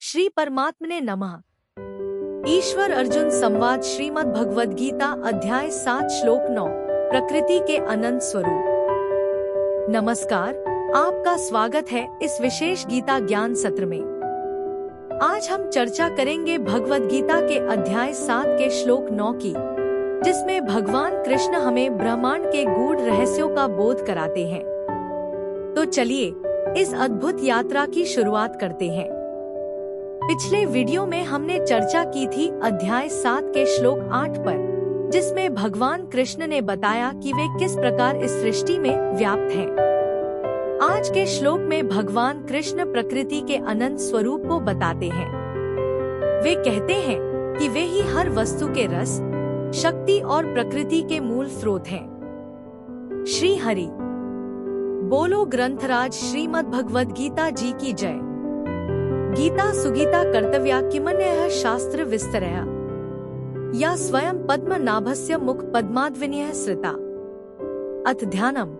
श्री परमात्मने नमः। ईश्वर अर्जुन संवाद श्रीमद् भगवद गीता अध्याय 7 श्लोक 9 प्रकृति के अनंत स्वरूप। नमस्कार, आपका स्वागत है इस विशेष गीता ज्ञान सत्र में। आज हम चर्चा करेंगे भगवद गीता के अध्याय 7 के श्लोक 9 की, जिसमें भगवान कृष्ण हमें ब्रह्मांड के गूढ़ रहस्यों का बोध कराते हैं। तो चलिए इस अद्भुत यात्रा की शुरुआत करते हैं। पिछले वीडियो में हमने चर्चा की थी अध्याय 7 के श्लोक 8 पर, जिसमें भगवान कृष्ण ने बताया कि वे किस प्रकार इस सृष्टि में व्याप्त हैं। आज के श्लोक में भगवान कृष्ण प्रकृति के अनंत स्वरूप को बताते हैं। वे कहते हैं कि वे ही हर वस्तु के रस, शक्ति और प्रकृति के मूल स्रोत हैं। श्री हरि बोलो ग्रंथराज श्रीमद् भगवद गीता जी की जय। गीता सुगीता कर्तव्या किमन्यः शास्त्र विस्तरया या स्वयं पद्मनाभस्य मुख पद्माद्विनयः श्रिता। अथ ध्यानम्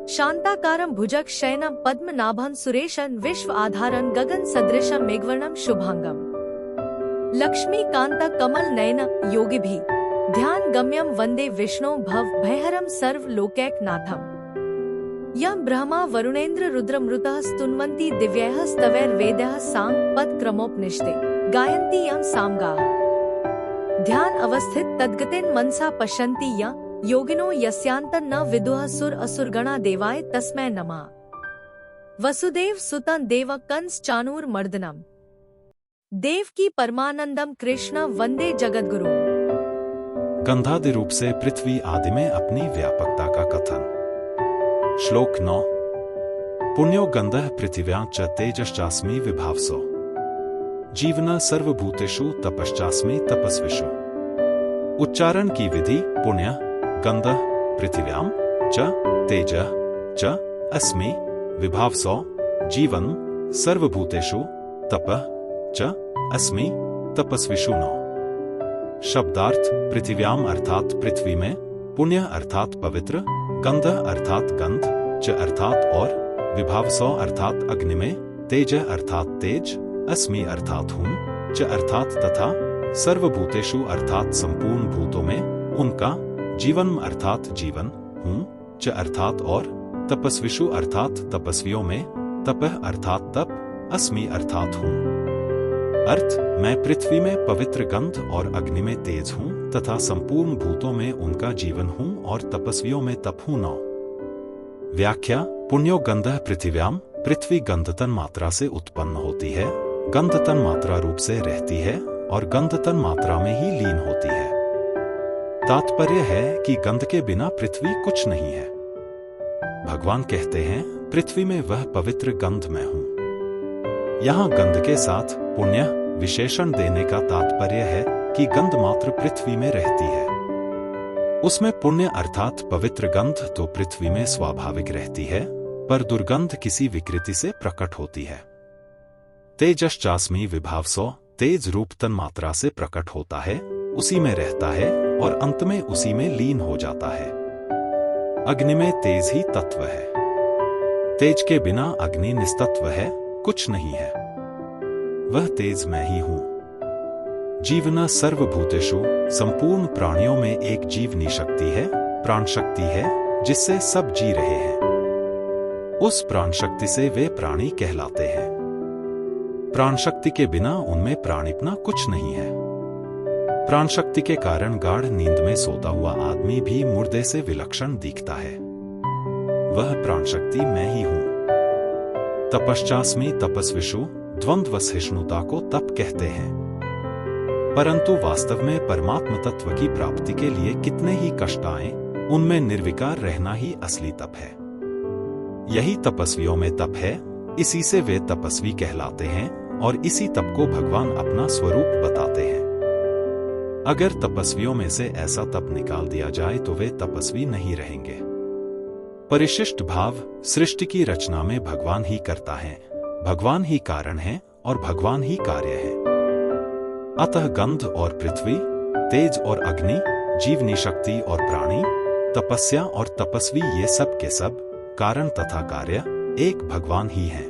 शांताकारं भुजग शयनं पद्मनाभं सुरेशं विश्व आधारं गगन सदृशं मेघवर्णं शुभांगम् लक्ष्मीकांत कमल नयन योगिभिः ध्यान गम्यं वंदे विष्णु भव भयहरं सर्व लोकैकनाथम्। यं ब्रह्मा वरुणेन्द्र रुद्रमृतः स्तुन्वन्ति दिव्यैः स्तवैर्वेदैः साम पद क्रमोपनिषदे गायन्ति यं सामगाः। ध्यान अवस्थित तद्गतेन मनसा पश्यन्ति यं योगिनो यस्यान्तं न विदुः सुर असुरगणा देवाय तस्मै नमः। वसुदेव सुतं देव कंस चाणूरमर्दनम् देवकी परमानंदम कृष्ण वंदे जगद्गुरु। गंधादि रूप से पृथ्वी आदि में अपनी व्यापकता का कथन। श्लोक 9 पुण्यो गंधः पृथिव्यां च तेजश्चास्मि विभावसो जीवन सर्वभूतेषु तपश्चास्मि तपस्विषु। उच्चारण की विधि पुण्य गंधः पृथिव्यां च तेजः च अस्मि विभावसो जीवन सर्वभूतेषु तपः च अस्मि तपस्विषु नौ। शब्दार्थ पृथिव्याम अर्थात पृथ्वी में, पुण्य अर्थात पवित्र, गंध अर्थात गंध, च अर्थात और, विभावसो अर्थात अग्नि में, तेज अर्थात तेज, अस्मि अर्थात हूँ, च अर्थात तथा, सर्वभूतेषु अर्थात संपूर्ण भूतों में, उनका, जीवन अर्थात जीवन, हूँ, च अर्थात और, तपस्विषु अर्थात तपस्वियों में, तपः अर्थात तप, अस्मि अर्थात हूँ। अर्थ मैं पृथ्वी में पवित्र गंध और अग्नि में तेज हूँ तथा संपूर्ण भूतों में उनका जीवन हूँ और तपस्वियों में तप हूँ। नौ। व्याख्या पुण्यो गंधः पृथिव्याम, पृथ्वी गंधतन मात्रा से उत्पन्न होती है, गंधतन मात्रा रूप से रहती है और गंधतन मात्रा में ही लीन होती है। तात्पर्य है कि गंध के बिना पृथ्वी कुछ नहीं है। भगवान कहते हैं पृथ्वी में वह पवित्र गंध मैं हूँ। यहाँ गंध के साथ पुण्य विशेषण देने का तात्पर्य है कि गंध मात्र पृथ्वी में रहती है। उसमें पुण्य अर्थात पवित्र गंध तो पृथ्वी में स्वाभाविक रहती है, पर दुर्गंध किसी विकृति से प्रकट होती है। तेजश्चास्मि विभावसो, तेज रूप तन मात्रा से प्रकट होता है, उसी में रहता है और अंत में उसी में लीन हो जाता है। अग्नि में तेज ही तत्व है। तेज के बिना अग्नि निस्तत्व है, कुछ नहीं है। वह तेज मैं ही हूं। जीवन सर्वभूतेषु, संपूर्ण प्राणियों में एक जीवनी शक्ति है, प्राण शक्ति है, जिससे सब जी रहे हैं। उस प्राण शक्ति से वे प्राणी कहलाते हैं। प्राण शक्ति के बिना उनमें प्राणिपना कुछ नहीं है। प्राण शक्ति के कारण गाढ़ नींद में सोता हुआ आदमी भी मुर्दे से विलक्षण दिखता है। वह प्राण शक्ति मैं ही हूं। तपश्चास्मि तपस्विषु, द्वंद्व सहिष्णुता को तप कहते हैं, परंतु वास्तव में परमात्म तत्व की प्राप्ति के लिए कितने ही कष्ट आए, उनमें निर्विकार रहना ही असली तप है। यही तपस्वियों में तप है, इसी से वे तपस्वी कहलाते हैं और इसी तप को भगवान अपना स्वरूप बताते हैं। अगर तपस्वियों में से ऐसा तप निकाल दिया जाए तो वे तपस्वी नहीं रहेंगे। परिशिष्ट भाव सृष्टि की रचना में भगवान ही करता है, भगवान ही कारण है और भगवान ही कार्य है। अतः गंध और पृथ्वी, तेज और अग्नि, जीवनी शक्ति और प्राणी, तपस्या और तपस्वी, ये सब के सब कारण तथा कार्य एक भगवान ही हैं।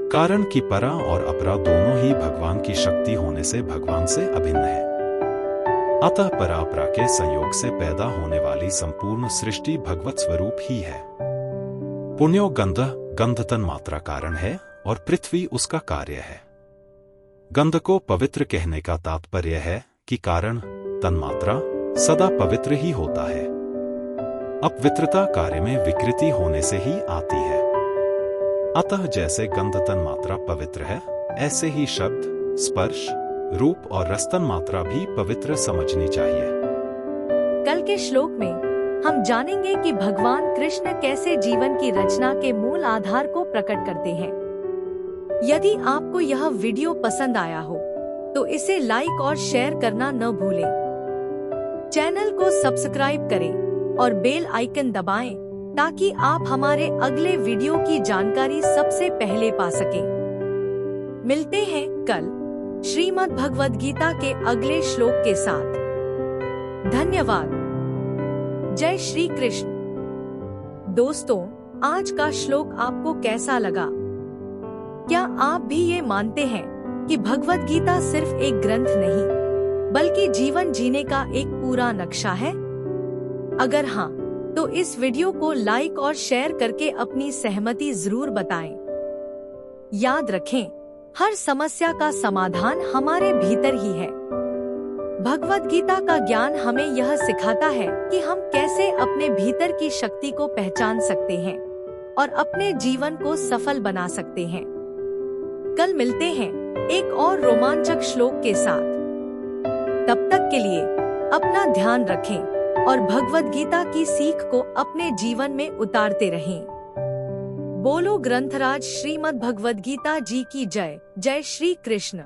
कारण कि परा और अपरा दोनों ही भगवान की शक्ति होने से भगवान से अभिन्न है। अतः परापरा के संयोग से पैदा होने वाली संपूर्ण सृष्टि भगवत स्वरूप ही है। पुण्यो गंध, गंध तन मात्रा कारण है और पृथ्वी उसका कार्य है। गंध को पवित्र कहने का तात्पर्य है कि कारण तन्मात्रा सदा पवित्र ही होता है। अपवित्रता कार्य में विकृति होने से ही आती है। अतः जैसे गंध तन्मात्रा पवित्र है, ऐसे ही शब्द, स्पर्श, रूप और रस तन्मात्रा भी पवित्र समझनी चाहिए। कल के श्लोक में हम जानेंगे कि भगवान कृष्ण कैसे जीवन की रचना के मूल आधार को प्रकट करते हैं। यदि आपको यह वीडियो पसंद आया हो तो इसे लाइक और शेयर करना न भूलें। चैनल को सब्सक्राइब करें और बेल आइकन दबाएं ताकि आप हमारे अगले वीडियो की जानकारी सबसे पहले पा सकें। मिलते हैं कल श्रीमद् भगवद गीता के अगले श्लोक के साथ। धन्यवाद। जय श्री कृष्ण। दोस्तों, आज का श्लोक आपको कैसा लगा? क्या आप भी ये मानते हैं कि भगवद गीता सिर्फ एक ग्रंथ नहीं बल्कि जीवन जीने का एक पूरा नक्शा है? अगर हाँ, तो इस वीडियो को लाइक और शेयर करके अपनी सहमति जरूर बताएं। याद रखें, हर समस्या का समाधान हमारे भीतर ही है। भगवद गीता का ज्ञान हमें यह सिखाता है कि हम कैसे अपने भीतर की शक्ति को पहचान सकते हैं और अपने जीवन को सफल बना सकते हैं। कल मिलते हैं एक और रोमांचक श्लोक के साथ। तब तक के लिए अपना ध्यान रखें और भगवद गीता की सीख को अपने जीवन में उतारते रहें। बोलो ग्रंथराज श्रीमद् भगवद गीता जी की जय। जय श्री कृष्ण।